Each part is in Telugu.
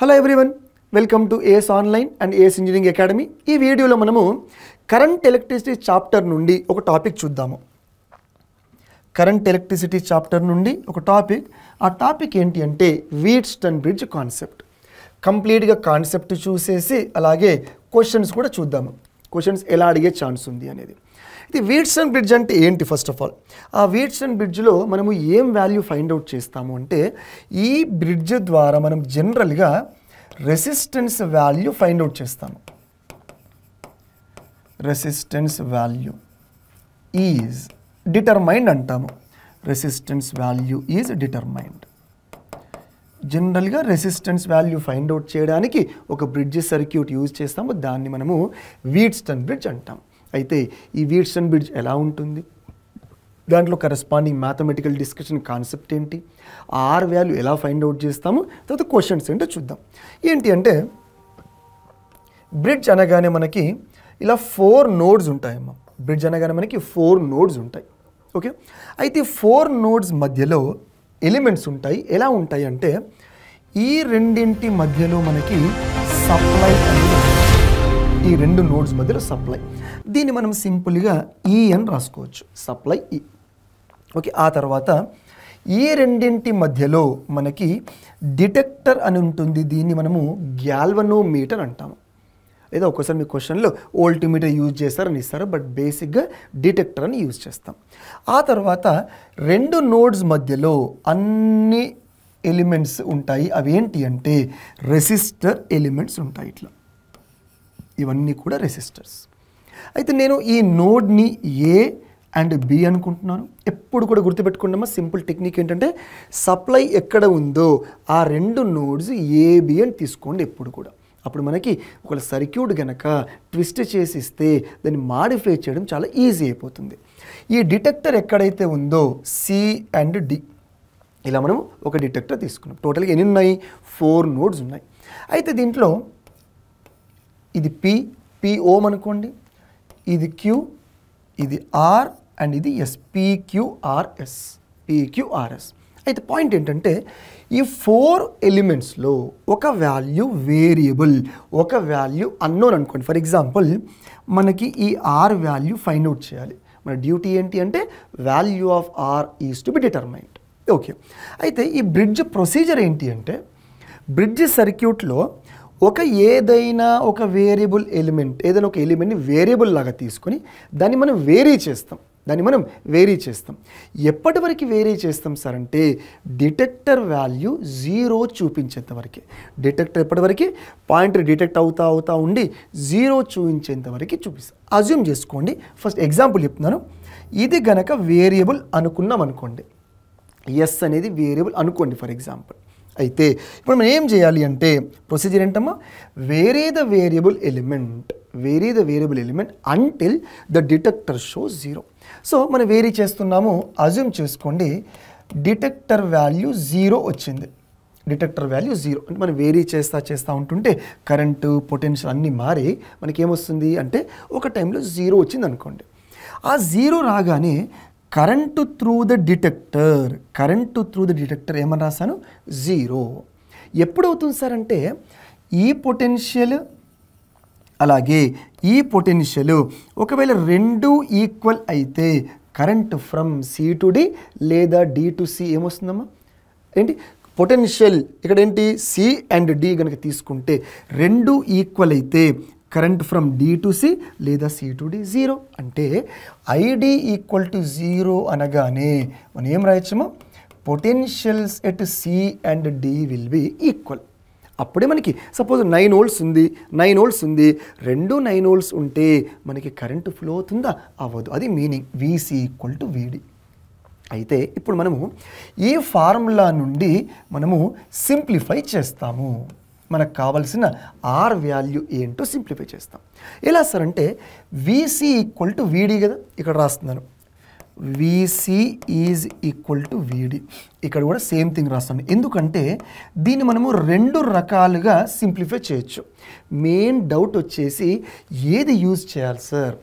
Hello everyone, welcome to AS online and AS engineering academy. ఈ వీడియోలో మనము కరెంట్ ఎలక్ట్రిసిటీ చాప్టర్ నుండి ఒక టాపిక్ చూద్దాము. కరెంట్ ఎలక్ట్రిసిటీ చాప్టర్ నుండి ఒక టాపిక్. ఆ టాపిక్ ఏంటి అంటే వీట్స్టన్ బ్రిడ్జ్ కాన్సెప్ట్. కంప్లీట్గా కాన్సెప్ట్ చూసేసి అలాగే క్వశ్చన్స్ కూడా చూద్దాము. క్వశ్చన్స్ ఎలా అడిగే ఛాన్స్ ఉంది అనేది. ఇది వీట్స్టన్ బ్రిడ్జ్ అంటే ఏంటి? ఫస్ట్ ఆఫ్ ఆల్ ఆ వీట్స్టన్ బ్రిడ్జ్లో మనము ఏం వాల్యూ ఫైండ్ అవుట్ చేస్తాము అంటే, ఈ బ్రిడ్జ్ ద్వారా మనం జనరల్గా రెసిస్టెన్స్ వాల్యూ ఫైండ్ అవుట్ చేస్తాము. రెసిస్టెన్స్ వాల్యూ ఈజ్ డిటర్మైన్డ్ అంటాము. Resistance value is determined. జనరల్గా రెసిస్టెన్స్ వాల్యూ ఫైండ్ అవుట్ చేయడానికి ఒక బ్రిడ్జ్ సర్క్యూట్ యూజ్ చేస్తాము. దాన్ని మనము వీట్స్టన్ బ్రిడ్జ్ అంటాం. అయితే ఈ వీట్స్టన్ బ్రిడ్జ్ ఎలా ఉంటుంది, దాంట్లో కరెస్పాండింగ్ మ్యాథమెటికల్ డిస్కషన్ కాన్సెప్ట్ ఏంటి, ఆర్ వాల్యూ ఎలా ఫైండ్ అవుట్ చేస్తాము, తర్వాత క్వశ్చన్స్ ఏంటో చూద్దాం. ఏంటి అంటే బ్రిడ్జ్ అనగానే మనకి ఇలా 4 నోడ్స్ ఉంటాయమ్మా. బ్రిడ్జ్ అనగానే మనకి 4 నోడ్స్ ఉంటాయి. ఓకే, అయితే 4 నోడ్స్ మధ్యలో ఎలిమెంట్స్ ఉంటాయి. ఎలా ఉంటాయి అంటే ఈ రెండింటి మధ్యలో మనకి సప్లై అనేది, ఈ 2 నోడ్స్ మధ్యలో సప్లై, దీన్ని మనం సింపుల్గా ఈ అని రాసుకోవచ్చు, సప్లై ఈ. ఓకే, ఆ తర్వాత ఈ రెండింటి మధ్యలో మనకి డిటెక్టర్ అని ఉంటుంది. దీన్ని మనము గ్యాల్వనోమీటర్ అంటాము. లేదా ఒక్కోసారి మీ క్వశ్చన్లో వోల్టీమీటర్ యూజ్ చేస్తారని ఇస్తారు, బట్ బేసిక్గా డిటెక్టర్ అని యూజ్ చేస్తాం. ఆ తర్వాత 2 నోడ్స్ మధ్యలో అన్ని ఎలిమెంట్స్ ఉంటాయి. అవి ఏంటి అంటే రెసిస్టర్ ఎలిమెంట్స్ ఉంటాయి. ఇట్లా ఇవన్నీ కూడా రెసిస్టర్స్. అయితే నేను ఈ నోడ్ని ఏ అండ్ బి అనుకుంటున్నాను. ఎప్పుడు కూడా గుర్తుపెట్టుకున్నామా, సింపుల్ టెక్నిక్ ఏంటంటే సప్లై ఎక్కడ ఉందో ఆ 2 నోడ్స్ ఏబి అని తీసుకోండి ఎప్పుడు కూడా. అప్పుడు మనకి ఒక సర్క్యూట్ గనక ట్విస్ట్ చేసి ఇస్తే దాన్ని మాడిఫై చేయడం చాలా ఈజీ అయిపోతుంది. ఈ డిటెక్టర్ ఎక్కడైతే ఉందో సి అండ్ డి, ఇలా మనం ఒక డిటెక్టర్ తీసుకున్నాం. టోటల్గా ఎన్ని ఉన్నాయి? 4 నోడ్స్ ఉన్నాయి. అయితే దీంట్లో ఇది పి ఓం అనుకోండి, ఇది క్యూ, ఇది ఆర్ అండ్ ఇది ఎస్, పిక్యూఆర్ఎస్. అయితే పాయింట్ ఏంటంటే ఈ 4 ఎలిమెంట్స్లో ఒక వాల్యూ వేరియబుల్, ఒక వాల్యూ అన్నోన్ అనుకోండి. ఫర్ ఎగ్జాంపుల్ మనకి ఈ ఆర్ వాల్యూ ఫైండ్ అవుట్ చేయాలి. మన డ్యూటీ ఏంటి అంటే value of R is to be determined. Okay, అయితే ఈ బ్రిడ్జ్ ప్రొసీజర్ ఏంటి అంటే బ్రిడ్జ్ సర్క్యూట్లో ఏదైనా ఒక వేరియబుల్ ఎలిమెంట్, ఏదైనా ఒక ఎలిమెంట్ని వేరియబుల్ లాగా తీసుకొని దాన్ని మనం వేరీ చేస్తాం. ఎప్పటి వరకు వేరీ చేస్తాం సార్ అంటే డిటెక్టర్ వాల్యూ 0 చూపించేంత వరకే. డిటెక్టర్ ఎప్పటివరకు పాయింట్ డిటెక్ట్ అవుతా ఉండి 0 చూపించేంత వరకు చూపిస్తాం. అజ్యూమ్ చేసుకోండి, ఫస్ట్ ఎగ్జాంపుల్ చెప్తున్నాను. ఇది గనక వేరియబుల్ అనుకున్నాం అనుకోండి, ఎస్ అనేది వేరియబుల్ అనుకోండి ఫర్ ఎగ్జాంపుల్. అయితే ఇప్పుడు మనం ఏం చేయాలి అంటే ప్రొసీజర్ ఏంటమ్మా, vary the variable element until the detector shows 0. So మనం వేరీ చేస్తున్నాము. అజ్యూమ్ చేసుకోండి డిటెక్టర్ వాల్యూ 0 వచ్చింది. డిటెక్టర్ వాల్యూ 0 అంటే మనం వేరీ చేస్తూ ఉంటుంటే కరెంటు, పొటెన్షియల్ అన్నీ మారి మనకి ఏమొస్తుంది అంటే ఒక టైంలో 0 వచ్చింది అనుకోండి. ఆ 0 రాగానే కరెంటు త్రూ ద డిటెక్టర్ ఏమని రాశాను? 0. ఎప్పుడు అవుతుంది సార్ అంటే ఈ పొటెన్షియల్ అలాగే ఈ పొటెన్షియల్ ఒకవేళ 2 ఈక్వల్ అయితే current from C to D లేదా డి టు సి ఏమొస్తుందమ్మా? ఏంటి పొటెన్షియల్ ఇక్కడ ఏంటి సి అండ్ డి కనుక తీసుకుంటే 2 ఈక్వల్ అయితే current from D to C లేదా సి టు డి 0. అంటే ఐడి ఈక్వల్ టు 0 అనగానే మనం ఏం రాయొచ్చమో potentials at C and D will be equal. అప్పుడే మనకి సపోజ్ 9 వోల్ట్స్ ఉంది, 2 9 వోల్ట్స్ ఉంటే మనకి కరెంటు ఫ్లో అవుతుందా? అవ్వదు. అది మీనింగ్ విసి ఈక్వల్ టు విడి. అయితే ఇప్పుడు మనము ఈ ఫార్ములా నుండి మనము సింప్లిఫై చేస్తాము. మనకు కావాల్సిన ఆర్ వాల్యూ ఏంటో సింప్లిఫై చేస్తాం. ఎలా సార్ అంటే విసి ఈక్వల్ టు విడి కదా, ఇక్కడ రాస్తున్నాను. విసి ఈజ్ ఈక్వల్ టు విడి. ఇక్కడ కూడా సేమ్ థింగ్ రాస్తాను, ఎందుకంటే దీన్ని మనము రెండు రకాలుగా సింప్లిఫై చేయొచ్చు. మెయిన్ డౌట్ వచ్చేసి ఏది యూజ్ చేయాలి సార్,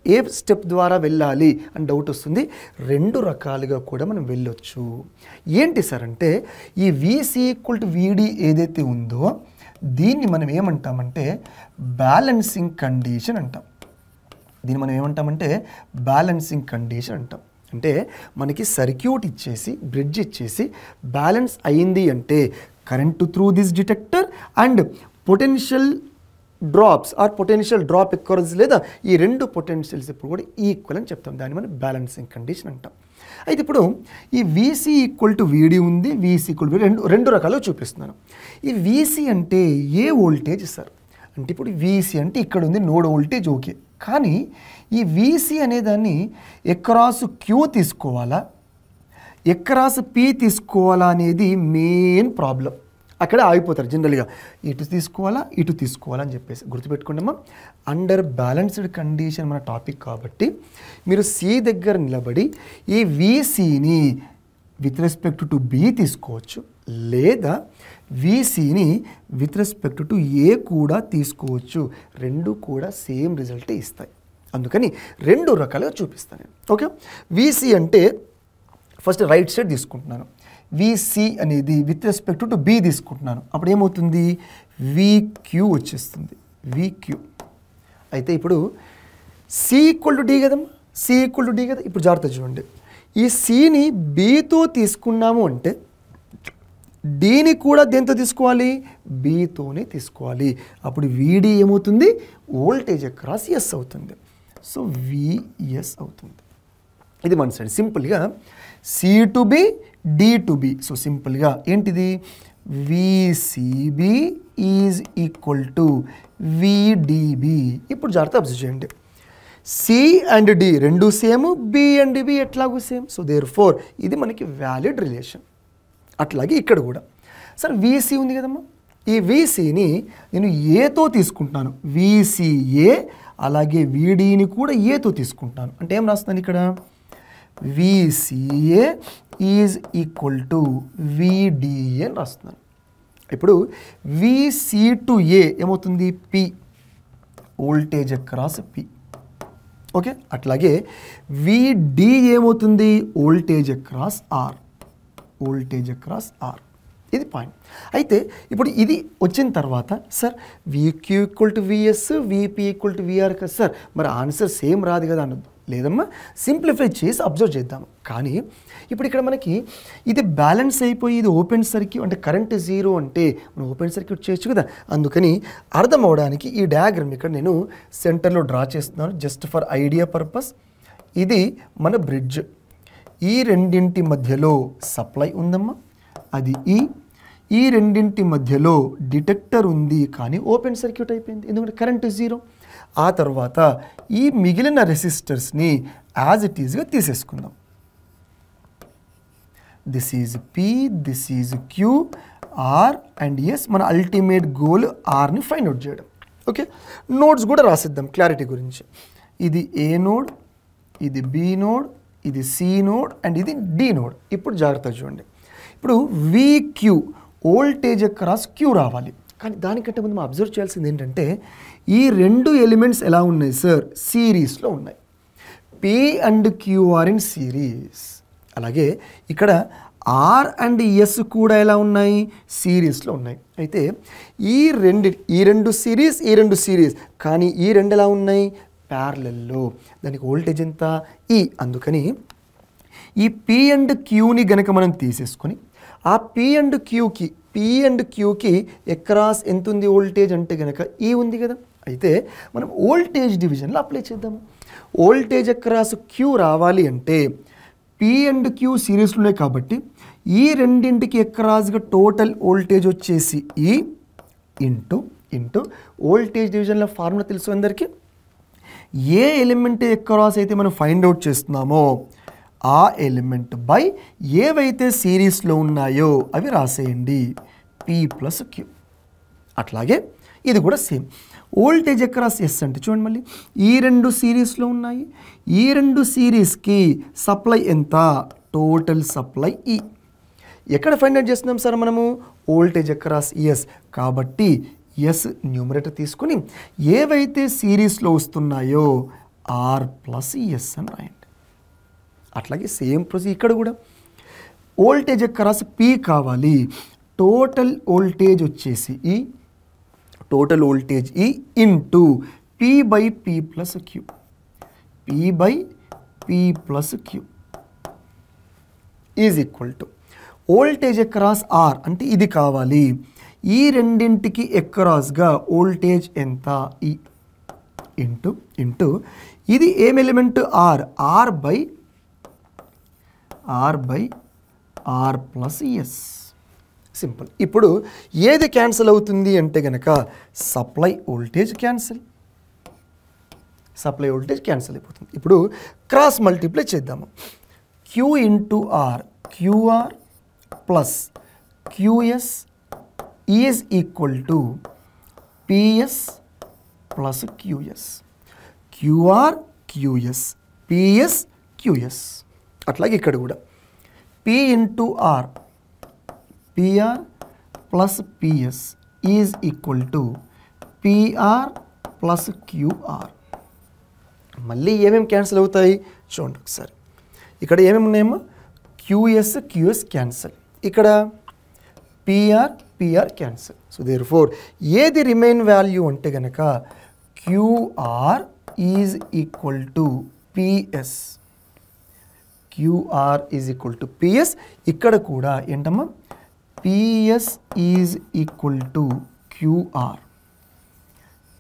ఏ స్టెప్ ద్వారా వెళ్ళాలి అని డౌట్ వస్తుంది. రెండు రకాలుగా కూడా మనం వెళ్ళొచ్చు. ఏంటి సార్ అంటే ఈ విసి ఈక్వల్ టు విడి ఏదైతే ఉందో దీన్ని మనం ఏమంటామంటే బ్యాలెన్సింగ్ కండిషన్ అంటాం. దీన్ని మనం ఏమంటామంటే బ్యాలెన్సింగ్ కండిషన్ అంటాం. అంటే మనకి సర్క్యూట్ ఇచ్చేసి బ్రిడ్జ్ ఇచ్చేసి బ్యాలెన్స్ అయింది అంటే current through this detector and potential drops or potential drop occurs లేదా ఈ రెండు పొటెన్షియల్స్ ఇప్పుడు కూడా ఈక్వల్ అని చెప్తాం. దాన్ని మనం బ్యాలెన్సింగ్ కండిషన్ అంటాం. అయితే ఇప్పుడు ఈ విసి ఈక్వల్ టు విడి ఉంది, విసి ఈక్వల్ టు రెండు రకాలుగా చూపిస్తున్నాను. ఈ విసి అంటే ఏ వోల్టేజ్ సార్ అంటే ఇప్పుడు విసి అంటే ఇక్కడ ఉంది నోడ్ వోల్టేజ్, ఓకే. కానీ ఈ విసి అనేదాన్ని ఎక్రాస్ క్యూ తీసుకోవాలా ఎక్రాస్ పి తీసుకోవాలా అనేది మెయిన్ ప్రాబ్లం. అక్కడే ఆగిపోతారు జనరల్గా, ఇటు తీసుకోవాలా అని చెప్పేసి గుర్తుపెట్టుకుంటామా. అండర్ బ్యాలెన్స్డ్ కండిషన్ మన టాపిక్ కాబట్టి మీరు సి దగ్గర నిలబడి ఈ విసిని విత్ రెస్పెక్ట్ టు బి తీసుకోవచ్చు, లేదా విసిని విత్ రెస్పెక్ట్ టు ఏ కూడా తీసుకోవచ్చు. రెండు కూడా సేమ్ రిజల్టే ఇస్తాయి. అందుకని రెండు రకాలుగా చూపిస్తాను నేను, ఓకే. విసి అంటే ఫస్ట్ రైట్ సైడ్ తీసుకుంటున్నాను, విసి అనేది విత్ రెస్పెక్ట్ టు బి తీసుకుంటున్నాను. అప్పుడు ఏమవుతుంది విక్యూ వచ్చేస్తుంది, విక్యూ. అయితే ఇప్పుడు సి ఈక్వల్ టు డి కదమ్మా, సి ఈక్వల్ టు డి కదా. ఇప్పుడు జాగ్రత్త చూడండి, ఈ సిని బితో తీసుకున్నాము అంటే డీని కూడా దేంతో తీసుకోవాలి, బితోనే తీసుకోవాలి. అప్పుడు విడి ఏమవుతుంది వోల్టేజ్ అక్రాస్ ఎస్ అవుతుంది. సో విఎస్ అవుతుంది. ఇది మన సైడ్ సింపుల్గా C to B D to B. So సింపుల్గా ఏంటిది VCB is equal to VDB. ఇప్పుడు జాగ్రత్త అబ్జర్వ్ చేయండి, సి అండ్ డి రెండు సేమ్, బి అండ్ బి ఎట్లాగూ సేమ్. సో దేర్ ఫోర్ ఇది మనకి వ్యాలిడ్ రిలేషన్. అట్లాగే ఇక్కడ కూడా సార్ విసి ఉంది కదమ్మా, ఈ విసిని నేను ఏతో తీసుకుంటున్నాను, విసిఏ. అలాగే విడిని కూడా ఏతో తీసుకుంటాను. అంటే ఏం రాస్తున్నాను ఇక్కడ VCA is equal to VDA అని రాస్తున్నాను. ఇప్పుడు విసి టు ఏ ఏమవుతుంది P, voltage across P, okay. అట్లాగే విడి ఏమవుతుంది voltage across R, voltage across R. ఇది పాయింట్. అయితే ఇప్పుడు ఇది వచ్చిన తర్వాత sir VQ equal to VS, VP equal to VR కదా సార్, మరి ఆన్సర్ సేమ్ రాదు కదా అన్నది. లేదమ్మా, సింప్లిఫై చేసి అబ్జర్వ్ చేద్దాం. కానీ ఇప్పుడు ఇక్కడ మనకి ఇది బ్యాలెన్స్ అయిపోయి ఇది ఓపెన్ సర్క్యూట్ అంటే కరెంట్ జీరో అంటే మనం ఓపెన్ సర్క్యూట్ చేయొచ్చు కదా. అందుకని అర్థం అవడానికి ఈ డయాగ్రామ్ ఇక్కడ నేను సెంటర్లో డ్రా చేస్తున్నాను జస్ట్ ఫర్ ఐడియా పర్పస్. ఇది మన బ్రిడ్జ్, ఈ రెండింటి మధ్యలో సప్లై ఉందమ్మా, అది ఈ రెండింటి మధ్యలో డిటెక్టర్ ఉంది, కానీ ఓపెన్ సర్క్యూట్ అయిపోయింది ఎందుకంటే కరెంట్ జీరో. ఆ తర్వాత ఈ మిగిలిన రెసిస్టర్స్ని యాజ్ ఇట్ ఈజ్గా తీసేసుకుందాం. This is P, this is Q, R and S. మన అల్టిమేట్ గోల్ ఆర్ని ఫైండ్ అవుట్ చేయడం, ఓకే. నోడ్స్ కూడా రాసిద్దాం క్లారిటీ గురించి. ఇది ఏ నోడ్, ఇది బి నోడ్, ఇది సి నోడ్ అండ్ ఇది డి నోడ్. ఇప్పుడు జాగ్రత్తగా చూడండి, ఇప్పుడు విక్యూ వోల్టేజ్ అక్రాస్ క్యూ రావాలి. కానీ దానికంటే ముందు మనం అబ్జర్వ్ చేయాల్సింది ఏంటంటే ఈ రెండు ఎలిమెంట్స్ ఎలా ఉన్నాయి సార్ సిరీస్లో ఉన్నాయి. P and Q R in series. అలాగే ఇక్కడ ఆర్ అండ్ ఎస్ కూడా ఎలా ఉన్నాయి సిరీస్లో ఉన్నాయి. అయితే ఈ రెండు సిరీస్ కానీ ఈ రెండు ఎలా ఉన్నాయి ప్యారలల్లో. దానికి వోల్టేజ్ ఎంత ఈ. అందుకని ఈ పి అండ్ క్యూని గనక మనం తీసేసుకొని ఆ పి అండ్ క్యూకి ఎక్రాస్ ఎంత ఉంది వోల్టేజ్ అంటే కనుక ఈ ఉంది కదా. అయితే మనం వోల్టేజ్ డివిజన్లో అప్లై చేద్దాము. వోల్టేజ్ అక్రాస్ క్యూ రావాలి అంటే పి అండ్ క్యూ సిరీస్లో ఉన్నాయి కాబట్టి ఈ రెండింటికి అక్రాస్గా టోటల్ వోల్టేజ్ వచ్చేసి ఈ ఇంటూ వోల్టేజ్ డివిజన్లో ఫార్ములా తెలుసు అందరికీ. ఏ ఎలిమెంట్ అక్రాస్ అయితే మనం ఫైండ్ అవుట్ చేస్తున్నామో ఆ ఎలిమెంట్ బై ఏవైతే సిరీస్లో ఉన్నాయో అవి రాసేయండి, పి ప్లస్ క్యూ. అట్లాగే ఇది కూడా సేమ్. వోల్టేజ్ అక్రాస్ ఎస్ అంటే చూడండి మళ్ళీ ఈ రెండు సిరీస్లో ఉన్నాయి. ఈ రెండు సిరీస్కి సప్లై ఎంత? Total supply E. ఎక్కడ ఫైండ్ అవుట్ చేస్తున్నాం సార్ మనము? Voltage across S. కాబట్టి ఎస్ న్యూమరేటర్ తీసుకుని ఏవైతే సిరీస్లో వస్తున్నాయో ఆర్ ప్లస్ ఎస్ అని రాయండి. అట్లాగే సేమ్ ప్రొసీజర్ ఇక్కడ కూడా వోల్టేజ్ అక్రాస్ పి కావాలి. టోటల్ వోల్టేజ్ వచ్చేసి ఈ total voltage E into P by P plus Q. P by P plus Q is equal to voltage across R అంటే ఇది కావాలి. ఈ రెండింటికి అక్రాస్గా వోల్టేజ్ ఎంత? ఈ ఇంటూ ఇది ఏం element? R. R by R plus S. Simple. ఇప్పుడు ఏది క్యాన్సిల్ అవుతుంది అంటే కనుక supply voltage cancel. Supply voltage cancel అయిపోతుంది. ఇప్పుడు క్రాస్ మల్టిప్లై చేద్దాము. Q into R, QR plus QS is equal to PS plus QS. QR QS, PS QS. అట్లాగే ఇక్కడ కూడా P into R, PR plus PS is equal to PR plus QR. మళ్ళీ ఏమేమి క్యాన్సిల్ అవుతాయి చూడండి ఒకసారి. ఇక్కడ ఏమేమి ఉన్నాయేమో? QS QS cancel. ఇక్కడ పిఆర్ క్యాన్సిల్. సో దేర్ఫోర్ ఏది రిమైన్ వాల్యూ అంటే కనుక QR is equal to PS. QR is equal to PS. ఇక్కడ కూడా ఏంటమ్మా? PS is equal to QR.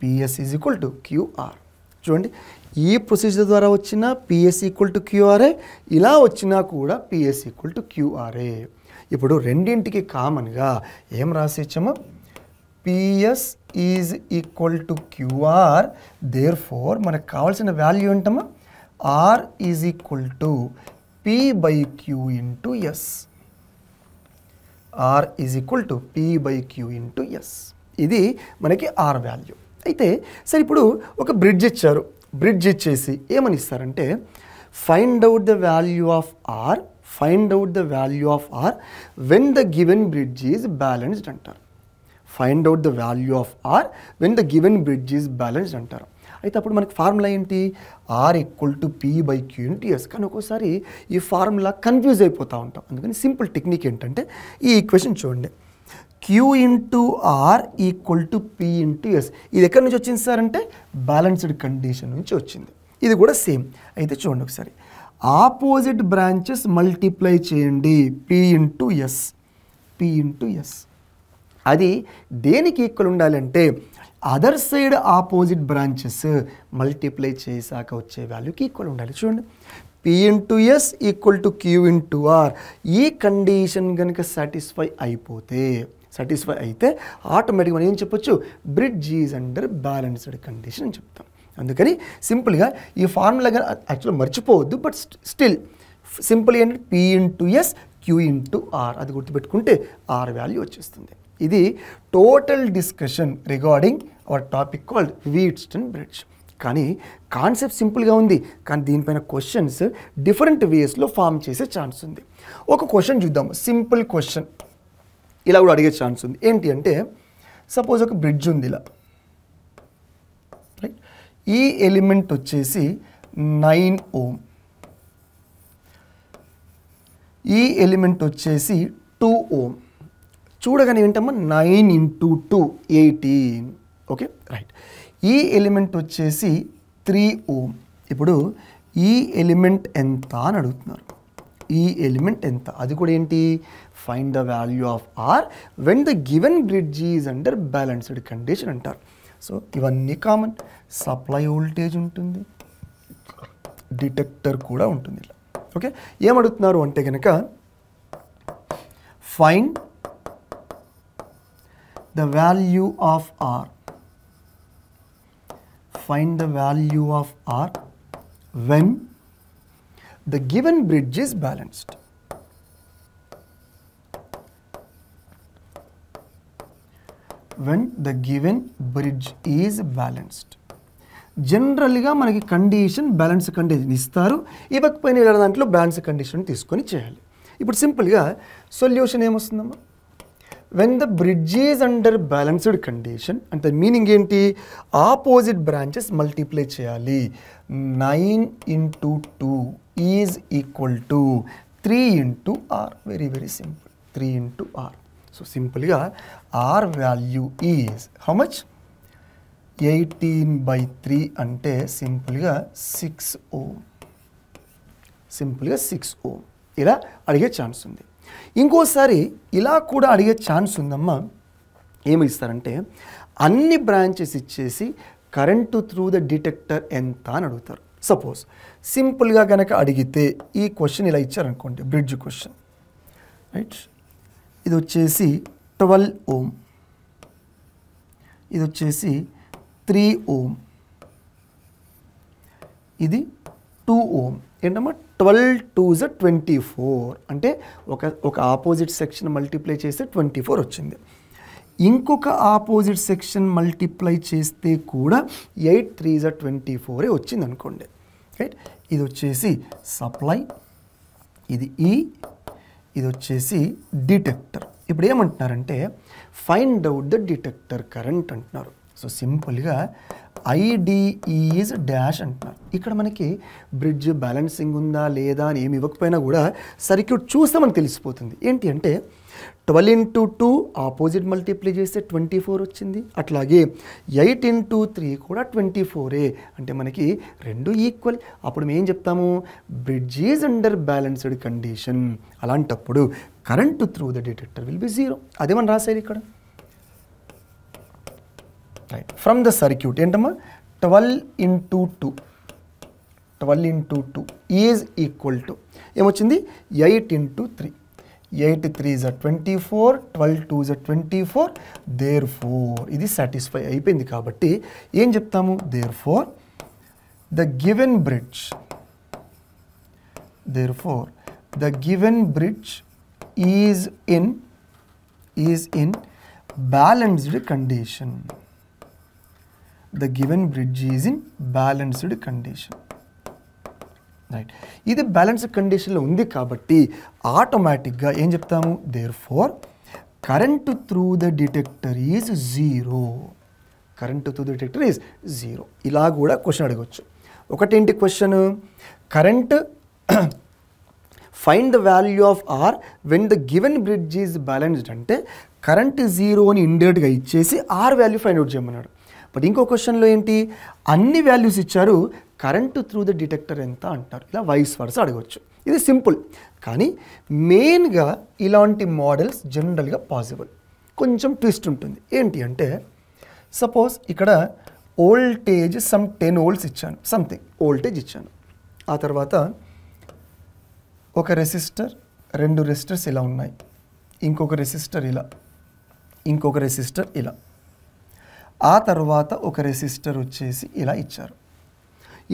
PS is equal to QR. చూడండి, ఈ ప్రొసీజర్ ద్వారా వచ్చిన పిఎస్ ఈక్వల్ టు క్యూఆర్ఏ, ఇలా వచ్చినా కూడా పిఎస్ ఈక్వల్ టు క్యూఆర్ఏ. ఇప్పుడు రెండింటికి కామన్గా ఏం రాసిచ్చామో? PS is equal to QR. Therefore మనకు కావాల్సిన వాల్యూ ఏంటమ్మా? R is equal to P by Q into S. R is equal to P by Q into S. ఇది మనకి ఆర్ వాల్యూ. అయితే సరే, ఇప్పుడు ఒక బ్రిడ్జ్ ఇచ్చారు. బ్రిడ్జ్ ఇచ్చేసి ఏమని ఇస్తారంటే find out the value of R, find out the value of R when the given bridge is balanced అంటారు. Find out the value of R when the given bridge is balanced అంటారు. అయితే అప్పుడు మనకి ఫార్ములా ఏంటి? R equal to P by Q into S. కానీ ఒక్కోసారి ఈ ఫార్ములా కన్ఫ్యూజ్ అయిపోతూ ఉంటాం. అందుకని సింపుల్ టెక్నిక్ ఏంటంటే ఈ ఈక్వేషన్ చూడండి. Q into R equal to P into S. ఇది ఎక్కడి నుంచి వచ్చింది సార్ అంటే బ్యాలెన్స్డ్ కండిషన్ నుంచి వచ్చింది. ఇది కూడా సేమ్. అయితే చూడండి ఒకసారి, ఆపోజిట్ బ్రాంచెస్ మల్టిప్లై చేయండి. P into S, P into S. అది దేనికి ఈక్వల్ ఉండాలంటే other side opposite branches multiply చేశాక వచ్చే వాల్యూకి ఈక్వల్ ఉండాలి. చూడండి, P into S equal to Q into R. ఈ కండిషన్ కనుక సాటిస్ఫై అయితే ఆటోమేటిక్గా మనం ఏం చెప్పొచ్చు? Bridge is under balanced condition అని చెప్తాం. అందుకని సింపుల్గా ఈ ఫార్ములా యాక్చువల్గా మర్చిపోవద్దు. బట్ స్టిల్ సింపుల్ ఏంటంటే P into S Q into R, అది గుర్తుపెట్టుకుంటే ఆర్ వాల్యూ వచ్చేస్తుంది. ఇది total discussion regarding our topic called Wheatstone bridge. కానీ కాన్సెప్ట్ సింపుల్గా ఉంది, కానీ దీనిపైన క్వశ్చన్స్ డిఫరెంట్ వేస్లో ఫామ్ చేసే ఛాన్స్ ఉంది. ఒక క్వశ్చన్ చూద్దాం, సింపుల్ క్వశ్చన్ ఇలా కూడా అడిగే ఛాన్స్ ఉంది. ఏంటి అంటే సపోజ్ ఒక బ్రిడ్జ్ ఉంది ఇలా, రైట్? ఈ ఎలిమెంట్ వచ్చేసి 9 ohm, ఈ ఎలిమెంట్ వచ్చేసి 2 ohm. చూడగానే ఏంటమ్మా 9 into 2 18. Okay, right. ఈ ఎలిమెంట్ వచ్చేసి 3 ohm. ఇప్పుడు ఈ ఎలిమెంట్ ఎంత అని అడుగుతున్నారు. ఈ ఎలిమెంట్ ఎంత, అది కూడా ఏంటి? Find the value of R when the given bridge is under balanced condition అంటారు. సో ఇవన్నీ కామన్. సప్లై వోల్టేజ్ ఉంటుంది, డిటెక్టర్ కూడా ఉంటుంది ఇలా. ఓకే, ఏమడుగుతున్నారు అంటే కనుక find the value of R, find the value of R when the given bridge is balanced. When the given bridge is balanced. జనరల్గా మనకి కండిషన్ బ్యాలెన్స్ కండిషన్ ఇస్తారు, ఇవ్వకపోయిన ఇలా దాంట్లో బ్యాలెన్స్ కండిషన్ తీసుకొని చేయాలి. ఇప్పుడు సింపుల్గా సొల్యూషన్ ఏమొస్తుందమ్మా, when the bridge is under balanced condition అంటే మీనింగ్ ఏంటి, ఆపోజిట్ బ్రాంచెస్ మల్టిప్లై చేయాలి. 9 into 2 is equal to 3 into r. Very very simple, 3 into r. So సింపుల్గా r value is how much, 18/3 అంటే సింపుల్గా 6 ohm. సింపుల్గా 6 ohm ఇలా అడిగే ఛాన్స్ ఉంది. ఇంకోసారి ఇలా కూడా అడిగే ఛాన్స్ ఉందమ్మా. ఏమి ఇస్తారంటే అన్ని బ్రాంచెస్ ఇచ్చేసి కరెంటు త్రూ ద డిటెక్టర్ ఎంత అని అడుగుతారు. సపోజ్ సింపుల్గా కనుక అడిగితే ఈ క్వశ్చన్ ఇలా ఇచ్చారనుకోండి, బ్రిడ్జ్ క్వశ్చన్ రైట్. ఇది వచ్చేసి 12 ohm, ఇది వచ్చేసి 3 ohm, ఇది 2 ohm. ఏంటమ్మా 12 2s 24 అంటే ఒక ఆపోజిట్ సెక్షన్ మల్టిప్లై చేస్తే 24 వచ్చింది. ఇంకొక ఆపోజిట్ సెక్షన్ మల్టిప్లై చేస్తే కూడా 8 3s 24 వచ్చింది అనుకోండి రైట్. ఇది వచ్చేసి సప్లై, ఇది ఈ, ఇది వచ్చేసి డిటెక్టర్. ఇప్పుడు ఏమంటున్నారంటే find out the detector current అంటున్నారు. సో సింపుల్గా ఐడి ఈజ్ డాష్ అంటున్నారు. ఇక్కడ మనకి బ్రిడ్జ్ బ్యాలెన్సింగ్ ఉందా లేదా అని ఏమి ఇవ్వకపోయినా కూడా సర్క్యూట్ చూస్తే మనకు తెలిసిపోతుంది. ఏంటి అంటే 12 into 2 ఆపోజిట్ మల్టిప్లై చేస్తే 24 వచ్చింది. అట్లాగే 8 into 3 కూడా 24 అంటే మనకి రెండు ఈక్వల్. అప్పుడు మేము ఏం చెప్తాము, bridge is under balanced condition. అలాంటప్పుడు current through the detector will be 0. అదే మనం రాసేది ఇక్కడ రైట్. ఫ్రమ్ ద సర్క్యూట్ ఏంటమ్మా 12 into 2 ఈజ్ ఈక్వల్ టు ఏమొచ్చింది 8 into 3. 8 3s 24, 12 2s 24. Therefore ఇది సాటిస్ఫై అయిపోయింది కాబట్టి ఏం చెప్తాము, therefore the given bridge is in balanced condition. The given bridge is in balanced condition. Right. ఇది బ్యాలెన్స్ కండిషన్లో ఉంది కాబట్టి ఆటోమేటిక్గా ఏం చెప్తాము, therefore current through the detector is 0. Current through the detector is 0. ఇలా కూడా క్వశ్చన్ అడగవచ్చు. ఒకటేంటి question, current find the value of R when the given bridge is balanced అంటే కరెంట్ 0 అని ఇండైరెక్ట్గా ఇచ్చేసి ఆర్ వాల్యూ ఫైండ్ అవుట్ చేయమన్నాడు. బట్ ఇంకో క్వశ్చన్లో ఏంటి, అన్ని వాల్యూస్ ఇచ్చారు, కరెంటు త్రూ ద డిటెక్టర్ ఎంత అంటారు. ఇలా వైస్ వర్స అడగవచ్చు. ఇది సింపుల్. కానీ మెయిన్గా ఇలాంటి మోడల్స్ జనరల్గా పాసిబుల్. కొంచెం ట్విస్ట్ ఉంటుంది. ఏంటి అంటే సపోజ్ ఇక్కడ వోల్టేజ్ సమ్ 10 volts ఇచ్చాను, సంథింగ్ వోల్టేజ్ ఇచ్చాను. ఆ తర్వాత ఒక రెసిస్టర్, 2 రెసిస్టర్స్ ఇలా ఉన్నాయి, ఇంకొక రెసిస్టర్ ఇలా, ఇంకొక రెసిస్టర్ ఇలా, ఆ తర్వాత ఒక రెసిస్టర్ వచ్చేసి ఇలా ఇచ్చారు.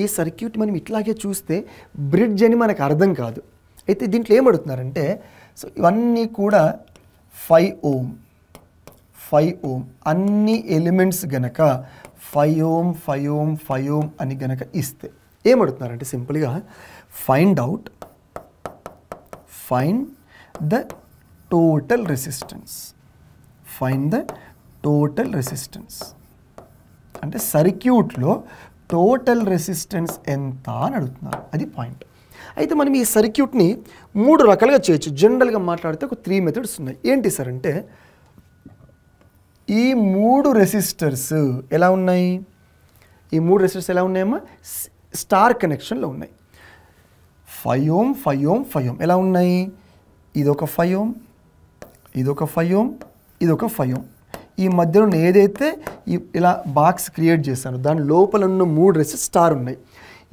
ఈ సర్క్యూట్ మనం ఇట్లాగే చూస్తే బ్రిడ్జ్ అని మనకు అర్థం కాదు. అయితే దీంట్లో ఏమడుగుతున్నారంటే సో ఇవన్నీ కూడా 5 ohm అన్ని ఎలిమెంట్స్ గనక 5 ohm అని గనక ఇస్తే ఏమడుగుతున్నారంటే సింపుల్గా ఫైండ్ ద టోటల్ రెసిస్టెన్స్. అంటే సర్క్యూట్లో టోటల్ రెసిస్టెన్స్ ఎంత అని అడుగుతున్నారు. అది పాయింట్. అయితే మనం ఈ సర్క్యూట్ని 3 రకాలుగా చేయొచ్చు. జనరల్గా మాట్లాడితే ఒక 3 మెథడ్స్ ఉన్నాయి. ఏంటి సార్ అంటే ఈ 3 రెసిస్టర్స్ ఎలా ఉన్నాయి, ఈ 3 రెసిస్టర్స్ ఎలా ఉన్నాయమ్మా, స్టార్ కనెక్షన్లో ఉన్నాయి. 5 ohm ఎలా ఉన్నాయి, ఇదొక 5 ohm, ఇదొక 5 ohm, ఇదొక 5 ohm. ఈ మధ్యలో ఏదైతే ఇలా బాక్స్ క్రియేట్ చేశానో దాని లోపల ఉన్న 3 రెసిస్టర్స్ స్టార్ ఉన్నాయి.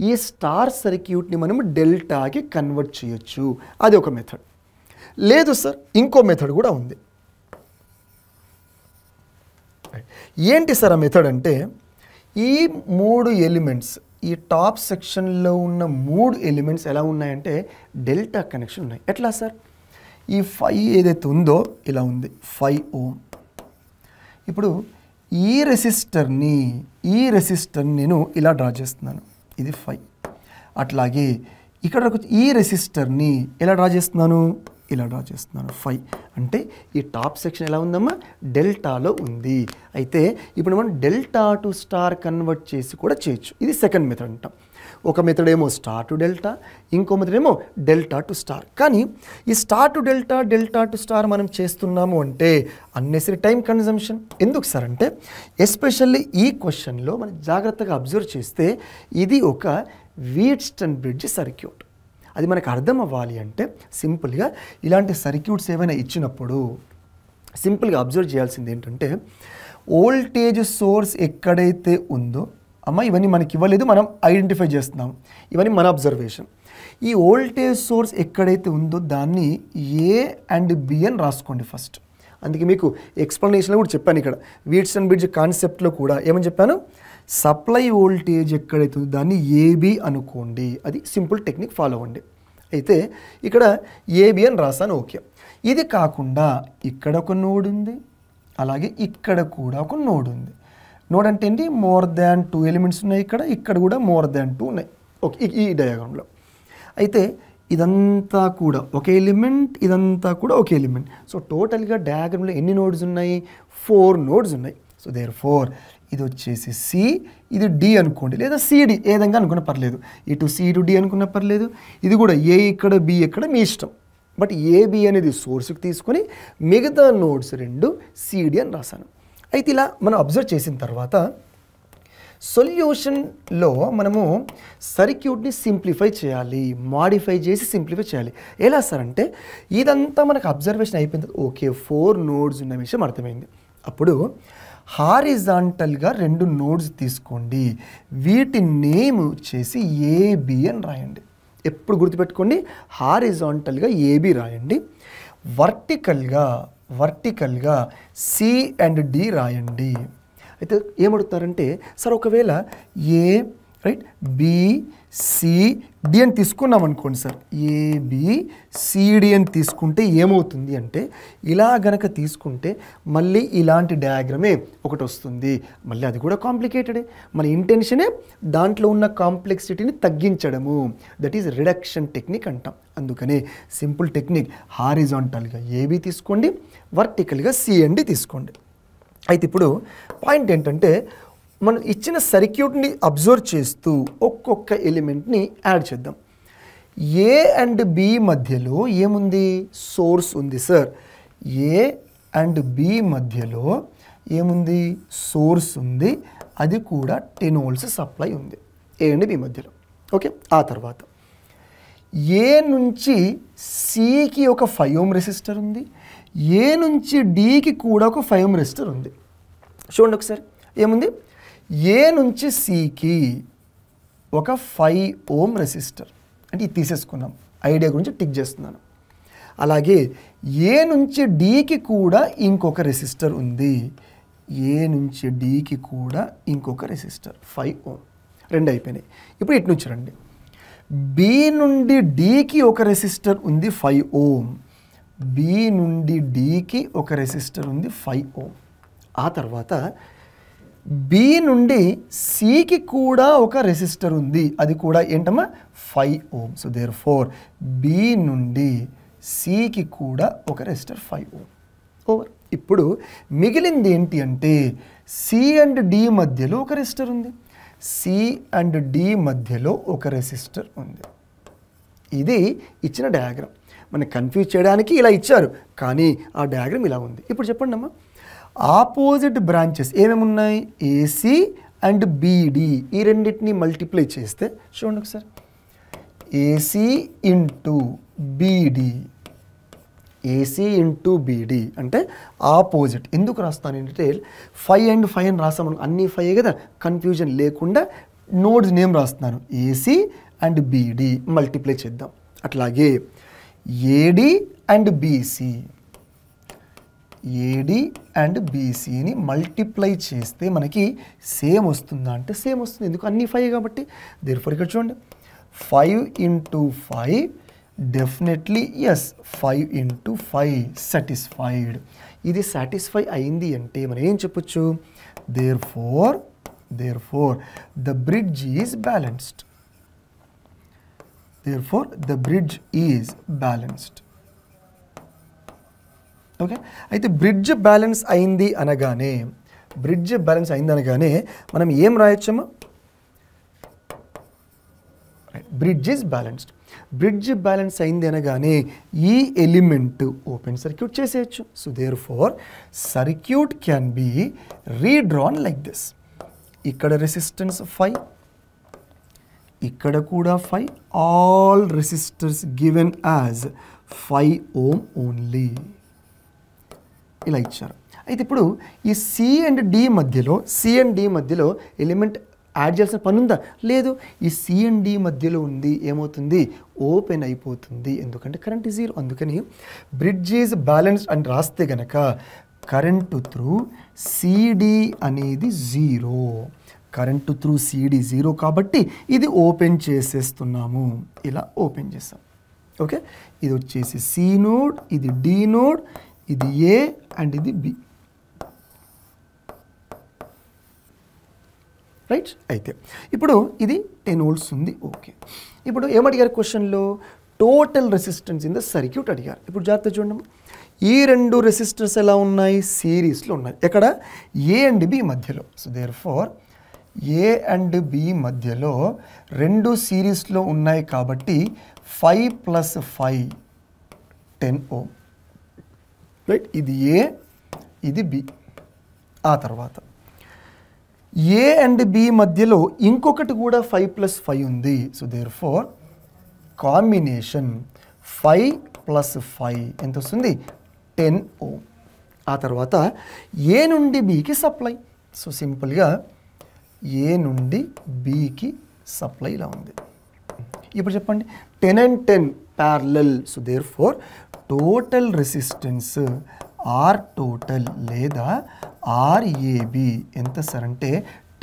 ఈ స్టార్ సర్క్యూట్ని మనం డెల్టాకి కన్వర్ట్ చేయొచ్చు. అది ఒక మెథడ్. లేదు సార్ ఇంకో మెథడ్ కూడా ఉంది. ఏంటి సార్ ఆ మెథడ్ అంటే ఈ 3 ఎలిమెంట్స్, ఈ టాప్ సెక్షన్లో ఉన్న 3 ఎలిమెంట్స్ ఎలా ఉన్నాయంటే డెల్టా కనెక్షన్ ఉన్నాయి. ఎట్లా సార్, ఈ 5 ఏదైతే ఉందో ఇలా ఉంది 5 ohm, ఇప్పుడు ఈ రెసిస్టర్ని నేను ఇలా డ్రా చేస్తున్నాను, ఇది 5. అట్లాగే ఇక్కడ ఈ రెసిస్టర్ని ఎలా డ్రా చేస్తున్నాను, ఇలా డ్రా చేస్తున్నాను 5. అంటే ఈ టాప్ సెక్షన్ ఎలా ఉందమ్మా, డెల్టాలో ఉంది. అయితే ఇప్పుడు మనం డెల్టా టు స్టార్ కన్వర్ట్ చేసి కూడా చేయొచ్చు. ఇది సెకండ్ మెథడ్ అంటాం. ఒక మెథడ్ ఏమో స్టార్ టు డెల్టా, ఇంకో మెథడ్ ఏమో డెల్టా టు స్టార్. కానీ ఈ star to delta, delta to star మనం చేస్తున్నాము అంటే అన్నెసరీ టైం కన్జంప్షన్. ఎందుకు సార్ అంటే ఎస్పెషల్లీ ఈ క్వశ్చన్లో మనం జాగ్రత్తగా అబ్జర్వ్ చేస్తే ఇది ఒక వీట్స్టన్ బ్రిడ్జ్ సర్క్యూట్. అది మనకు అర్థం అవ్వాలి అంటే సింపుల్గా ఇలాంటి సర్క్యూట్స్ ఏమైనా ఇచ్చినప్పుడు సింపుల్గా అబ్జర్వ్ చేయాల్సింది ఏంటంటే వోల్టేజ్ సోర్స్ ఎక్కడైతే ఉందో, అమ్మ ఇవన్నీ మనకి ఇవ్వలేదు, మనం ఐడెంటిఫై చేస్తున్నాం, ఇవన్నీ మన అబ్జర్వేషన్. ఈ వోల్టేజ్ సోర్స్ ఎక్కడైతే ఉందో దాన్ని ఏ అండ్ బి అని రాసుకోండి ఫస్ట్. అందుకే మీకు ఎక్స్ప్లెనేషన్లో కూడా చెప్పాను, ఇక్కడ వీట్స్టన్ బ్రిడ్జ్ కాన్సెప్ట్లో కూడా ఏమని చెప్పాను, సప్లై వోల్టేజ్ ఎక్కడైతే ఉందో దాన్ని ఏబి అనుకోండి. అది సింపుల్ టెక్నిక్ ఫాలో అవ్వండి. అయితే ఇక్కడ ఏబి అని రాసాను, ఓకే. ఇది కాకుండా ఇక్కడ ఒక నోడ్ ఉంది, అలాగే ఇక్కడ కూడా ఒక నోడ్ ఉంది. నోడ్ అంటే ఏంటి, మోర్ దాన్ 2 ఎలిమెంట్స్ ఉన్నాయి, ఇక్కడ కూడా మోర్ దాన్ 2 ఉన్నాయి. ఓకే, ఈ డయాగ్రామ్లో అయితే ఇదంతా కూడా ఒక ఎలిమెంట్, ఇదంతా కూడా ఒక ఎలిమెంట్. సో టోటల్గా డయాగ్రామ్లో ఎన్ని నోడ్స్ ఉన్నాయి, 4 నోడ్స్ ఉన్నాయి. సో దేర్ఫోర్ ఇది వచ్చేసి సి, ఇది డి అనుకోండి, లేదా సిడి ఏ విధంగా అనుకున్నా పర్లేదు. ఇటు సి టు డి అనుకున్నా పర్లేదు. ఇది కూడా ఏ ఇక్కడ బి ఎక్కడ మీ ఇష్టం. బట్ ఏబి అనేది సోర్స్కి తీసుకొని మిగతా నోడ్స్ 2 సిడి అని రాశాను. అయితే ఇలా మనం అబ్జర్వ్ చేసిన తర్వాత సొల్యూషన్లో మనము సర్క్యూట్ని సింప్లిఫై చేయాలి, మాడిఫై చేసి సింప్లిఫై చేయాలి. ఎలా సార్ అంటే ఇదంతా మనకు అబ్జర్వేషన్ అయిపోయింది, ఓకే 4 నోడ్స్ ఉన్న విషయం అర్థమైంది. అప్పుడు హారిజాంటల్గా 2 నోడ్స్ తీసుకోండి, వీటి నేమ్ వచ్చేసి ఏబి అని రాయండి. ఎప్పుడు గుర్తుపెట్టుకోండి, హారిజాంటల్గా ఏబి రాయండి, వర్టికల్గా సి అండ్ డి రాయండి. అయితే ఏమడుగుతారంటే సార్ ఒకవేళ ఏ రైట్ బి సి డి అని తీసుకున్నాం అనుకోండి సార్, ఏబిసిడి అని తీసుకుంటే ఏమవుతుంది అంటే ఇలా గనక తీసుకుంటే మళ్ళీ ఇలాంటి డయాగ్రమే ఒకటి వస్తుంది. మళ్ళీ అది కూడా కాంప్లికేటెడే. మన ఇంటెన్షనే దాంట్లో ఉన్న కాంప్లెక్సిటీని తగ్గించడము, దట్ ఈజ్ రిడక్షన్ టెక్నిక్ అంటాం. అందుకనే సింపుల్ టెక్నిక్ హారిజాంటల్గా ఏబి తీసుకోండి, వర్టికల్గా సి అండ్ డి తీసుకోండి. అయితే ఇప్పుడు పాయింట్ ఏంటంటే మనం ఇచ్చిన సర్క్యూట్ని అబ్జర్వ్ చేస్తూ ఒక్కొక్క ఎలిమెంట్ని యాడ్ చేద్దాం. ఏ అండ్ బి మధ్యలో ఏముంది, సోర్స్ ఉంది సార్. ఏ అండ్ బి మధ్యలో ఏముంది, సోర్స్ ఉంది, అది కూడా 10 volts సప్లై ఉంది ఏ అండ్ బి మధ్యలో. ఓకే, ఆ తర్వాత ఏ నుంచి సికి ఒక 5 ohm రెసిస్టర్ ఉంది, ఏ నుంచి డికి కూడా ఒక 5 ohm రెసిస్టర్ ఉంది. చూడండి ఒకసారి ఏముంది, ఏ నుంచి సికి ఒక 5 ohm రెసిస్టర్, అంటే ఇది తీసేసుకున్నాం, ఐడియా గురించి టిక్ చేస్తున్నాను. అలాగే ఏ నుంచి డికి కూడా ఇంకొక రెసిస్టర్ ఉంది, ఏ నుంచి డికి కూడా ఇంకొక రెసిస్టర్ 5 ohm, 2 అయిపోయినాయి. ఇప్పుడు ఇటు నుంచి రండి, బి నుండి డికి ఒక రెసిస్టర్ ఉంది 5 ohm, బి నుండి డికి ఒక రెసిస్టర్ ఉంది 5 ohm. ఆ తర్వాత బి నుండి సికి కూడా ఒక రెసిస్టర్ ఉంది, అది కూడా ఏంటమ్మా 5 ohm. సో దేర్ఫోర్ బి నుండి సికి కూడా ఒక రెసిస్టర్ 5 ohm. ఓవర్. ఇప్పుడు మిగిలింది ఏంటి అంటే సి అండ్ డి మధ్యలో ఒక రెసిస్టర్ ఉంది, సి అండ్ డి మధ్యలో ఒక రెసిస్టర్ ఉంది. ఇది ఇచ్చిన డయాగ్రామ్. మనకి కన్ఫ్యూజ్ చేయడానికి ఇలా ఇచ్చారు, కానీ ఆ డయాగ్రామ్ ఇలా ఉంది. ఇప్పుడు చెప్పండి అమ్మా, ఆపోజిట్ బ్రాంచెస్ ఏమేమి ఉన్నాయి, ఏసీ అండ్ బీడి, ఈ రెండింటిని మల్టిప్లై చేస్తే చూడండి ఒకసారి, AC into BD, AC into బీడి అంటే ఆపోజిట్. ఎందుకు రాస్తాను అంటే 5 and 5 అని రాస్తాము, అన్ని 5 కదా, కన్ఫ్యూజన్ లేకుండా నోడ్స్ నేమ్ రాస్తున్నాను, ఏసీ అండ్ బీడి మల్టిప్లై చేద్దాం. అట్లాగే AD and BC, AD and బీసీని మల్టిప్లై చేస్తే మనకి సేమ్ వస్తుందా అంటే సేమ్ వస్తుంది, ఎందుకు అన్ని 5 కాబట్టి. దేర్ఫోర్ ఇక్కడ చూడండి 5 into 5 definitely S, 5 into 5 satisfied. ఇది సాటిస్ఫై అయింది అంటే మనం ఏం చెప్పొచ్చు, therefore the bridge is balanced. Therefore the bridge is balanced. Okay, అయితే బ్రిడ్జ్ బ్యాలెన్స్ అయింది అనగానే మనం ఏం రాయొచ్చమ్మా, bridge is balanced. Bridge balance అయింది అనగానే ఈ ఎలిమెంట్ ఓపెన్ సర్క్యూట్ చేసేయచ్చు. So therefore circuit can be redrawn like this. ఇక్కడ రెసిస్టెన్స్ 5, ఇక్కడ కూడా 5, all resistors given as 5 ohm only, ఇలా ఇచ్చారు. అయితే ఇప్పుడు ఈ సి అండ్ డి మధ్యలో ఎలిమెంట్ యాడ్ చేయాల్సిన పని ఉందా, లేదు. ఈ సి అండ్ డి మధ్యలో ఉంది, ఏమవుతుంది, ఓపెన్ అయిపోతుంది, ఎందుకంటే కరెంట్ జీరో. అందుకని బ్రిడ్జ్ ఈజ్ బ్యాలెన్స్డ్ అని రాస్తే గనక కరెంటు త్రూ సిడి అనేది zero. Current through CD zero కాబట్టి ఇది ఓపెన్ చేసేస్తున్నాము, ఇలా ఓపెన్ చేస్తాం. ఓకే, ఇది వచ్చేసి సి నోడ్, ఇది డి నోడ్, ఇది ఏ అండ్ ఇది బి. రైట్, అయితే ఇప్పుడు ఇది 10 volts ఉంది. ఓకే, ఇప్పుడు ఏమడిగారు క్వశ్చన్లో, total resistance in the circuit అడిగారు. ఇప్పుడు జాగ్రత్త చూడండి, ఈ రెండు రెసిస్టర్స్ ఎలా ఉన్నాయి, సిరీస్లో ఉన్నాయి. ఎక్కడ, ఏ అండ్ బి మధ్యలో. So therefore A and B మధ్యలో రెండు సిరీస్లో ఉన్నాయి కాబట్టి 5 + 5 10 ohm. రైట్, ఇది ఏ, ఇది బి. ఆ తర్వాత ఏ అండ్ బి మధ్యలో ఇంకొకటి కూడా 5 + 5 ఉంది. సో దేర్ ఫోర్ కాంబినేషన్ 5 + 5 ఎంత వస్తుంది, 10 ohm. ఆ తర్వాత ఏ నుండి బికి సప్లై. సో సింపుల్గా ఏ నుండి బికి సప్లై ఇలా ఉంది. ఇప్పుడు చెప్పండి, 10 and 10 parallel. So therefore total resistance R total లేదా ఆర్ఏబి ఎంత సార్ అంటే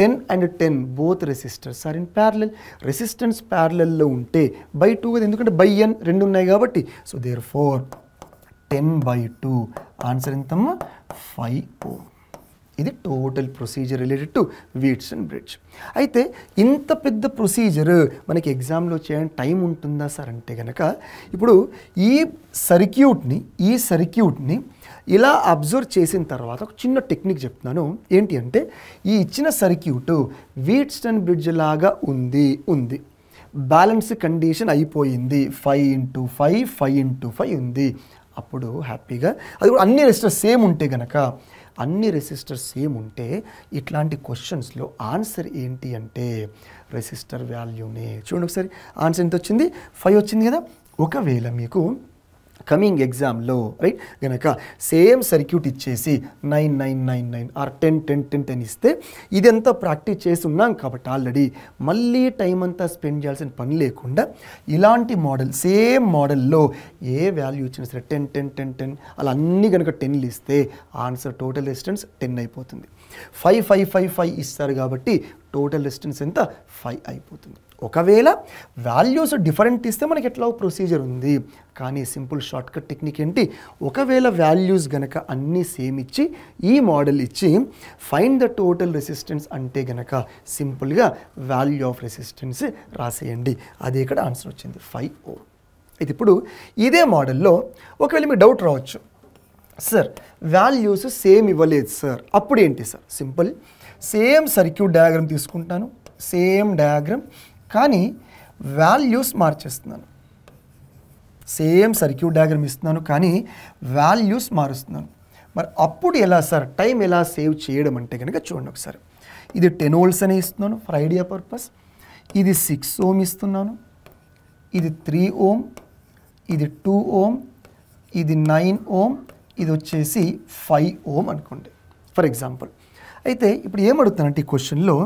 10 and 10 both resistors are in parallel. Resistance ప్యారలల్లో ఉంటే బై 2 కదా, ఎందుకంటే బై ఎన్ రెండు ఉన్నాయి కాబట్టి. సో దేర్ ఫోర్ 10/2 ఆన్సర్ ఎంతమ్మా, 5 ohm. ఇది total procedure related to Wheatstone bridge. అయితే ఇంత పెద్ద ప్రొసీజర్ మనకి ఎగ్జామ్లో చేయడానికి టైం ఉంటుందా సార్ అంటే కనుక, ఇప్పుడు ఈ సర్క్యూట్ని ఇలా అబ్జర్వ్ చేసిన తర్వాత ఒక చిన్న టెక్నిక్ చెప్తున్నాను. ఏంటి అంటే, ఈ ఇచ్చిన సర్క్యూట్ వీట్సన్ బ్రిడ్జ్ లాగా ఉంది, బ్యాలెన్స్ కండిషన్ అయిపోయింది, 5 into 5 5 into 5 ఉంది. అప్పుడు హ్యాపీగా అది కూడా అన్ని రెసిస్టర్స్ సేమ్ ఉంటే కనుక, ఇట్లాంటి క్వశ్చన్స్లో ఆన్సర్ ఏంటి అంటే రెసిస్టర్ వాల్యూనే. చూడండి ఒకసారి ఆన్సర్ ఎంత వచ్చింది, 5 వచ్చింది కదా. ఒకవేళ మీకు కమింగ్ ఎగ్జామ్లో రైట్ కనుక సేమ్ సర్క్యూట్ ఇచ్చేసి 9 9 9 9 ఆర్ 10 10 10 10 ఇస్తే ఇదంతా ప్రాక్టీస్ చేసి ఉన్నాం కాబట్టి ఆల్రెడీ మళ్ళీ టైం అంతా స్పెండ్ చేయాల్సిన పని లేకుండా ఇలాంటి మోడల్ సేమ్ మోడల్లో ఏ వాల్యూ ఇచ్చినా సరే 10 10 10 10 అలా అన్నీ కనుక 10లు ఇస్తే ఆన్సర్ టోటల్ రెసిస్టెన్స్ 10 అయిపోతుంది. 5 5 5 5 ఇస్తారు కాబట్టి టోటల్ రెసిస్టెన్స్ ఎంత, 5 అయిపోతుంది. ఒకవేళ వాల్యూస్ డిఫరెంట్ ఇస్తే మనకి ఎట్లా ప్రొసీజర్ ఉంది, కానీ సింపుల్ షార్ట్కట్ టెక్నిక్ ఏంటి, ఒకవేళ వాల్యూస్ గనక అన్నీ సేమ్ ఇచ్చి ఈ మోడల్ ఇచ్చి ఫైండ్ ద టోటల్ రెసిస్టెన్స్ అంటే గనక సింపుల్గా వాల్యూ ఆఫ్ రెసిస్టెన్స్ రాసేయండి. అదే ఇక్కడ ఆన్సర్ వచ్చింది 5 ohm. అయితే ఇప్పుడు ఇదే మోడల్లో ఒకవేళ మీకు డౌట్ రావచ్చు, సార్ వాల్యూస్ సేమ్ ఇవ్వలేదు సార్, అప్పుడు ఏంటి sir, simple same circuit diagram తీసుకుంటాను, సేమ్ డయాగ్రామ్ కానీ వాల్యూస్ మార్చేస్తున్నాను. సేమ్ సర్క్యూట్ డయాగ్రామ్ ఇస్తున్నాను కానీ వాల్యూస్ మారుస్తున్నాను. మరి అప్పుడు ఎలా సార్, టైం ఎలా సేవ్ చేయడం అంటే కనుక చూడండి ఒకసారి. ఇది 10 volts అని ఇస్తున్నాను ఫర్ ఐడియా పర్పస్, ఇది 6 ohm ఇస్తున్నాను, ఇది 3 ohm, ఇది 2 ohm, ఇది 9 ohm, ఇది వచ్చేసి 5 ohm అనుకోండి ఫర్ ఎగ్జాంపుల్. అయితే ఇప్పుడు ఏమడుగుతానంటే ఈ క్వశ్చన్లో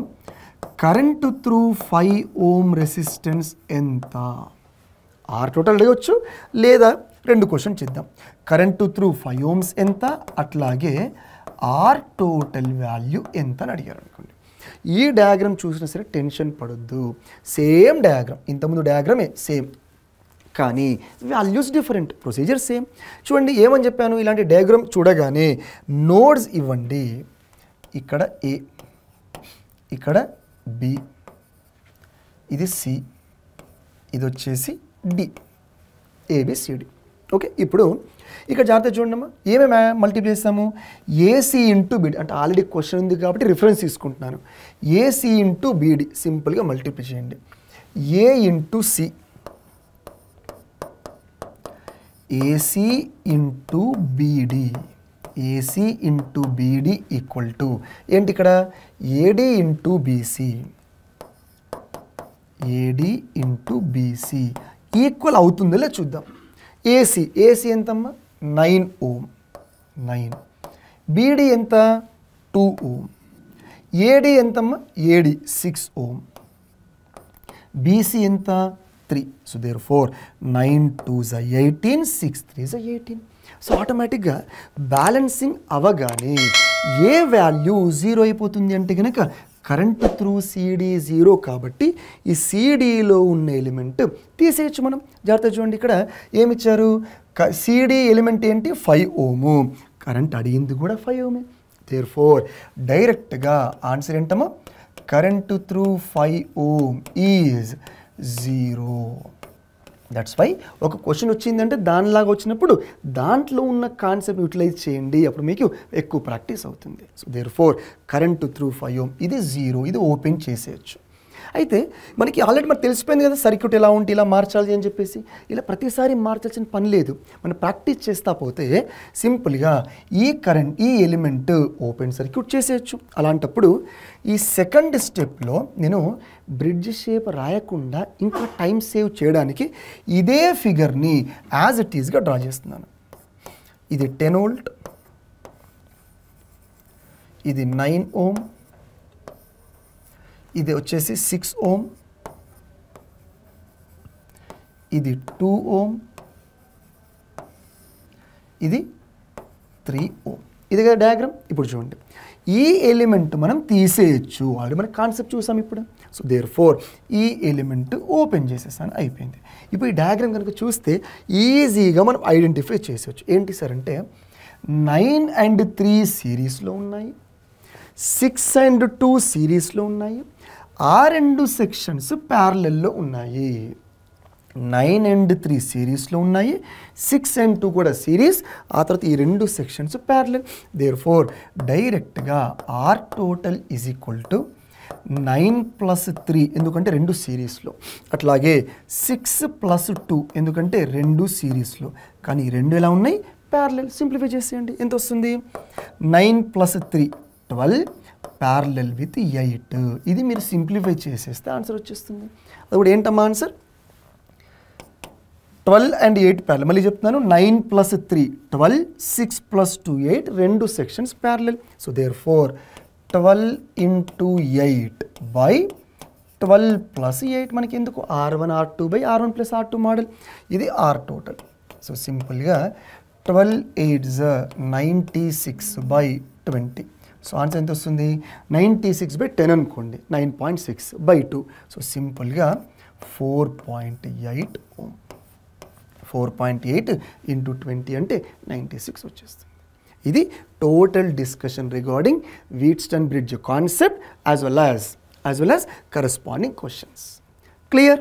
కరెంటు త్రూ 5 ohm రెసిస్టెన్స్ ఎంత, ఆర్ టోటల్ అడగవచ్చు లేదా రెండు క్వశ్చన్ చేద్దాం. కరెంటు త్రూ 5 ohms ఎంత, అట్లాగే ఆర్ టోటల్ వాల్యూ ఎంత అని అడిగారు అనుకోండి. ఈ డయాగ్రామ్ చూసినా సరే టెన్షన్ పడొద్దు, సేమ్ డయాగ్రామ్, ఇంతకుముందు డయాగ్రామే సేమ్ కానీ వాల్యూస్ డిఫరెంట్, ప్రొసీజర్ సేమ్. చూడండి ఏమని చెప్పాను, ఇలాంటి డయాగ్రామ్ చూడగానే నోడ్స్ ఇవ్వండి. ఇక్కడ ఏ, ఇక్కడ బి, ఇది సి, ఇది వచ్చేసి డి, ఏబిసిడి. ఓకే, ఇప్పుడు ఇక్కడ జాగ్రత్త చూడండి, ఏమేమి మల్టిప్లై చేస్తాము, ఏసీ ఇంటూ బీడి, అంటే ఆల్రెడీ క్వశ్చన్ ఉంది కాబట్టి రిఫరెన్స్ తీసుకుంటున్నాను. ఏసీ ఇంటూ బీడి సింపుల్గా మల్టిప్లై చేయండి. A into C, AC into BD, AC into BD equal to ఏంటి ఇక్కడ AD into BC, AD into BC equal అవుతుందో లేదా చూద్దాం. ఏసీ, ఏసీ ఎంతమ్మా 9 ohm, 9. బీడి ఎంత 2 ohm. ఏడి ఎంతమ్మా ఏడి 6 ohm. బీసీ ఎంత 3. So therefore 9 2s 18, 6 3s 18. So ఆటోమేటిక్గా బ్యాలెన్సింగ్ అవగానే ఏ వాల్యూ 0 అయిపోతుంది అంటే కనుక కరెంట్ త్రూ సిడి 0 కాబట్టి ఈ సిడిలో ఉన్న ఎలిమెంట్ తీసేయచ్చు మనం. జాగ్రత్త చూడండి, ఇక్కడ ఏమిచ్చారు, సిడి ఎలిమెంట్ ఏంటి 5 ohm, కరెంట్ అడిగింది కూడా 5 ohm. దేర్ ఫోర్ డైరెక్ట్గా ఆన్సర్ ఏంటమ్మా, current through 5 ohm is 0. That's why ఒక క్వశ్చన్ వచ్చిందంటే దానిలాగా వచ్చినప్పుడు దాంట్లో ఉన్న కాన్సెప్ట్ యూటిలైజ్ చేయండి, అప్పుడు మీకు ఎక్కువ ప్రాక్టీస్ అవుతుంది. So therefore current through 5 ohm ఇది 0, ఇది ఓపెన్ చేసేయచ్చు. అయితే మనకి ఆల్రెడీ మనకు తెలిసిపోయింది కదా సర్క్యూట్ ఎలా ఉంటే ఇలా మార్చాలి అని చెప్పేసి. ఇలా ప్రతిసారి మార్చాల్సిన పని లేదు, మనం ప్రాక్టీస్ చేస్తా పోతే సింపుల్గా ఈ ఎలిమెంట్ ఓపెన్ సర్క్యూట్ చేసేయచ్చు. అలాంటప్పుడు ఈ సెకండ్ స్టెప్లో నేను బ్రిడ్జ్ షేప్ రాయకుండా ఇంకా టైం సేవ్ చేయడానికి ఇదే ఫిగర్ని యాజ్ ఇట్ ఈస్గా డ్రా చేస్తున్నాను. ఇది 10 volt, ఇది 9 ohm, ఇది వచ్చేసి 6 ohm, ఇది 2 ohm, ఇది 3 ohm. ఇది కదా డయాగ్రామ్. ఇప్పుడు చూడండి, ఈ ఎలిమెంట్ మనం తీసేయచ్చు, ఆల్రెడీ మనం కాన్సెప్ట్ చూసాం ఇప్పుడు. సో దేర్ ఫోర్ ఈ ఎలిమెంట్ ఓపెన్ చేసేసాను, అయిపోయింది. ఇప్పుడు ఈ డయాగ్రామ్ కనుక చూస్తే ఈజీగా మనం ఐడెంటిఫై చేసేయచ్చు. ఏంటి సార్ అంటే 9 and 3 సిరీస్లో ఉన్నాయి, 6 and 2 సిరీస్లో ఉన్నాయి, ఆ రెండు సెక్షన్స్ ప్యారలల్లో ఉన్నాయి. 9 and 3 సిరీస్లో ఉన్నాయి, 6 and 2 కూడా సిరీస్, ఆ తర్వాత ఈ రెండు సెక్షన్స్ ప్యారలల్. దేర్ ఫోర్ డైరెక్ట్గా R total is equal to 9 + 3 ఎందుకంటే రెండు సిరీస్లో, అట్లాగే 6 + 2 ఎందుకంటే రెండు సిరీస్లో, కానీ ఈ రెండు ఎలా ఉన్నాయి ప్యారలల్. సింప్లిఫై చేసేయండి, ఎంత వస్తుంది 9 + 3 12 ప్యారలల్ విత్ 8. ఇది మీరు సింప్లిఫై చేసేస్తే ఆన్సర్ వచ్చేస్తుంది. అది కూడా ఏంటమ్మా ఆన్సర్ 12 and 8 ప్యారలల్. మళ్ళీ చెప్తున్నాను, 9 + 3 12, 6 + 2 8, రెండు sections parallel. So therefore 12 × 8 by 12 + 8 మనకి ఎందుకు R1 R2 by R1 + R2 model. ఇది ఆర్ టోటల్. సో సింపుల్గా 12 8s 96 బై 20. సో ఆన్సర్ ఎంత వస్తుంది 96 బై 10 అనుకోండి, 9.6 బై 2. సో సింపుల్గా 4.8 ohm. 4.8 × 20 అంటే 96 వచ్చేస్తుంది. ఇది total discussion regarding Wheatstone bridge concept as well as corresponding questions. Clear?